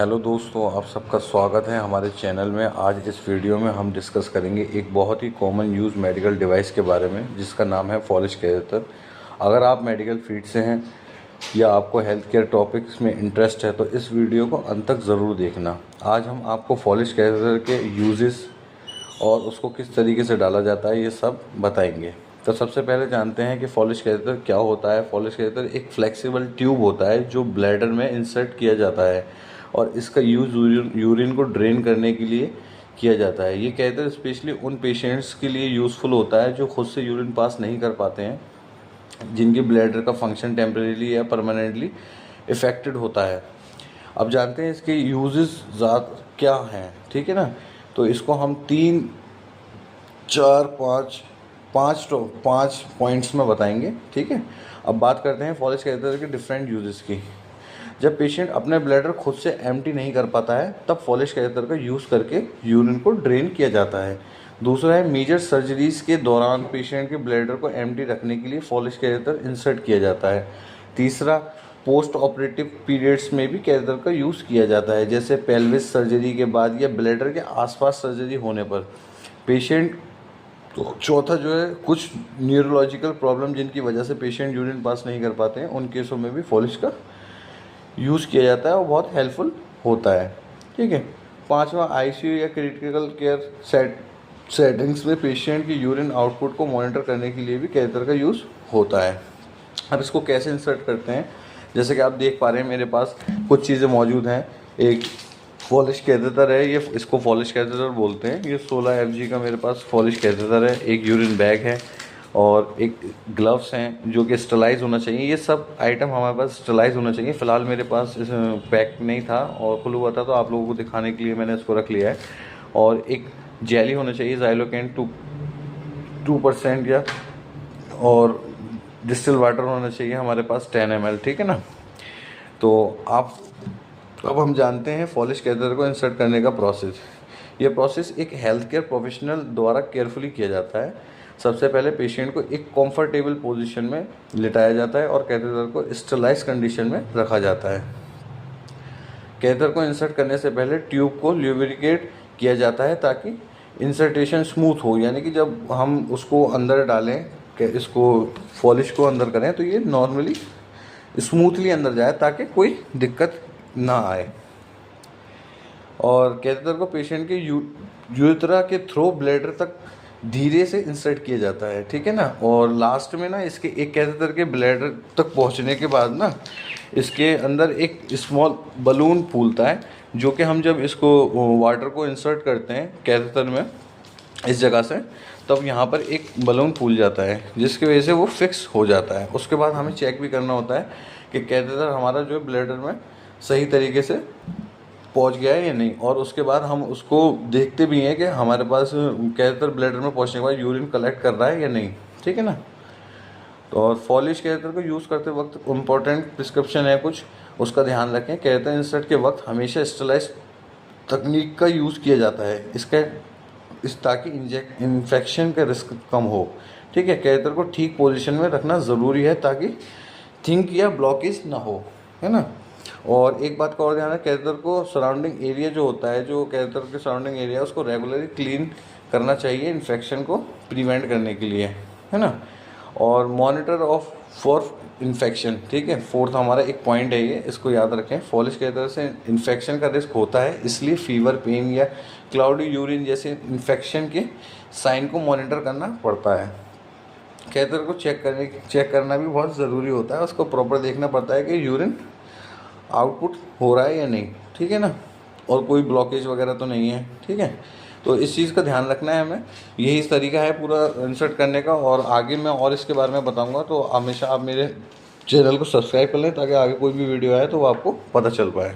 Hello दोस्तों, आप सबका स्वागत है हमारे चैनल में। आज इस वीडियो में हम डिस्कस करेंगे एक बहुत ही कॉमन यूज़ मेडिकल डिवाइस के बारे में जिसका नाम है फॉलिश कैथेटर। अगर आप मेडिकल फील्ड से हैं या आपको हेल्थ केयर टॉपिक्स में इंटरेस्ट है तो इस वीडियो को अंत तक ज़रूर देखना। आज हम आपको फॉलिश कैथेटर के यूजेस और उसको किस तरीके से डाला जाता है ये सब बताएंगे। तो सबसे पहले जानते हैं कि फॉलिश कैथेटर क्या होता है। फॉलिश कैथेटर एक फ्लेक्सिबल ट्यूब होता है जो ब्लैडर में इंसर्ट किया जाता है और इसका यूज़ यूरिन को ड्रेन करने के लिए किया जाता है। ये कैथेटर स्पेशली उन पेशेंट्स के लिए यूज़फुल होता है जो खुद से यूरिन पास नहीं कर पाते हैं, जिनके ब्लैडर का फंक्शन टेम्परेरी या परमानेंटली इफ़ेक्टेड होता है। अब जानते हैं इसके यूजेस क्या हैं, ठीक है ना। तो इसको हम 3, 4, 5 पॉइंट्स में बताएंगे, ठीक है। अब बात करते हैं फॉलिश कैथेटर के डिफरेंट यूजेस की। जब पेशेंट अपने ब्लैडर खुद से एम्प्टी नहीं कर पाता है तब फॉलिश कैथेटर का यूज़ करके यूरिन को ड्रेन किया जाता है। दूसरा है मेजर सर्जरीज़ के दौरान पेशेंट के ब्लैडर को एम्प्टी रखने के लिए फॉलिश कैथेटर इंसर्ट किया जाता है। तीसरा, पोस्ट ऑपरेटिव पीरियड्स में भी कैथेटर का यूज़ किया जाता है, जैसे पेल्विस सर्जरी के बाद या ब्लैडर के आसपास सर्जरी होने पर पेशेंट। तो चौथा जो है, कुछ न्यूरोलॉजिकल प्रॉब्लम जिनकी वजह से पेशेंट यूरिन पास नहीं कर पाते हैं उन केसों में भी फॉलिश का यूज़ किया जाता है और बहुत हेल्पफुल होता है, ठीक है। पांचवा, आईसीयू या क्रिटिकल केयर सेटिंग्स में पेशेंट की यूरिन आउटपुट को मॉनिटर करने के लिए भी कैथेटर का यूज़ होता है। अब इसको कैसे इंसर्ट करते हैं, जैसे कि आप देख पा रहे हैं मेरे पास कुछ चीज़ें मौजूद हैं। एक फॉलिश कैथेटर है, ये इसको फॉलिश कैथेटर बोलते हैं। ये 16 FG का मेरे पास फॉलिश कैथेटर है। एक यूरिन बैग है और एक ग्लव्स हैं जो कि स्टरलाइज होना चाहिए। ये सब आइटम हमारे पास स्टरलाइज होना चाहिए। फ़िलहाल मेरे पास पैक नहीं था और खुला हुआ था तो आप लोगों को दिखाने के लिए मैंने इसको रख लिया है। और एक जेली होना चाहिए, ज़ाइलोकेन 2% या और डिस्टिल वाटर होना चाहिए हमारे पास 10 ml, ठीक है ना। तो अब हम जानते हैं फॉलिश कैथेटर को इंसर्ट करने का प्रोसेस। ये प्रोसेस एक हेल्थ केयर प्रोफेशनल द्वारा केयरफुली किया जाता है। सबसे पहले पेशेंट को एक कंफर्टेबल पोजीशन में लिटाया जाता है और कैथेटर को स्टरलाइज कंडीशन में रखा जाता है। कैथेटर को इंसर्ट करने से पहले ट्यूब को ल्यूब्रिकेट किया जाता है ताकि इंसर्टेशन स्मूथ हो, यानी कि जब हम उसको अंदर डालें, इसको फॉलिश को अंदर करें तो ये नॉर्मली स्मूथली अंदर जाए ताकि कोई दिक्कत ना आए। और कैथेटर को पेशेंट के यूरेथ्रा के थ्रो ब्लैडर तक धीरे से इंसर्ट किया जाता है, ठीक है ना। और लास्ट में ना इसके एक कैथेटर के ब्लैडर तक पहुंचने के बाद ना इसके अंदर एक स्मॉल बलून फूलता है, जो कि हम जब इसको वाटर को इंसर्ट करते हैं कैथेटर में इस जगह से, तब यहाँ पर एक बलून फूल जाता है जिसकी वजह से वो फिक्स हो जाता है। उसके बाद हमें चेक भी करना होता है कि कैथेटर हमारा जो ब्लैडर में सही तरीके से पहुंच गया है या नहीं। और उसके बाद हम उसको देखते भी हैं कि हमारे पास कैथेटर ब्लैडर में पहुंचने के बाद यूरिन कलेक्ट कर रहा है या नहीं, ठीक है ना। तो और फॉलिश कैथेटर को यूज़ करते वक्त इम्पोर्टेंट प्रिस्क्रिप्शन है कुछ, उसका ध्यान रखें। कैथेटर इंसर्ट के वक्त हमेशा स्टरलाइज तकनीक का यूज़ किया जाता है ताकि इन्फेक्शन का रिस्क कम हो, ठीक है। कैथेटर को ठीक पोजीशन में रखना ज़रूरी है ताकि थिंक या ब्लॉकेज ना हो, है ना। और एक बात का और ध्यान है, कैथेटर को सराउंडिंग एरिया जो होता है, जो कैथेटर के सराउंडिंग एरिया उसको रेगुलरली क्लीन करना चाहिए इन्फेक्शन को प्रिवेंट करने के लिए, है ना। और मॉनिटर ऑफ फॉर इन्फेक्शन, ठीक है, फोर्थ हमारा एक पॉइंट है ये, इसको याद रखें। फॉलिश कैथेटर से इन्फेक्शन का रिस्क होता है, इसलिए फीवर, पेन या क्लाउडी यूरिन जैसे इन्फेक्शन के साइन को मॉनिटर करना पड़ता है। कैथेटर को चेक करना भी बहुत ज़रूरी होता है। उसको प्रॉपर देखना पड़ता है कि यूरिन आउटपुट हो रहा है या नहीं, ठीक है ना, और कोई ब्लॉकेज वगैरह तो नहीं है, ठीक है। तो इस चीज़ का ध्यान रखना है हमें। यही तरीका है पूरा इंसर्ट करने का, और आगे मैं और इसके बारे में बताऊंगा। तो हमेशा आप मेरे चैनल को सब्सक्राइब कर लें ताकि आगे कोई भी वीडियो आए तो वो आपको पता चल पाए।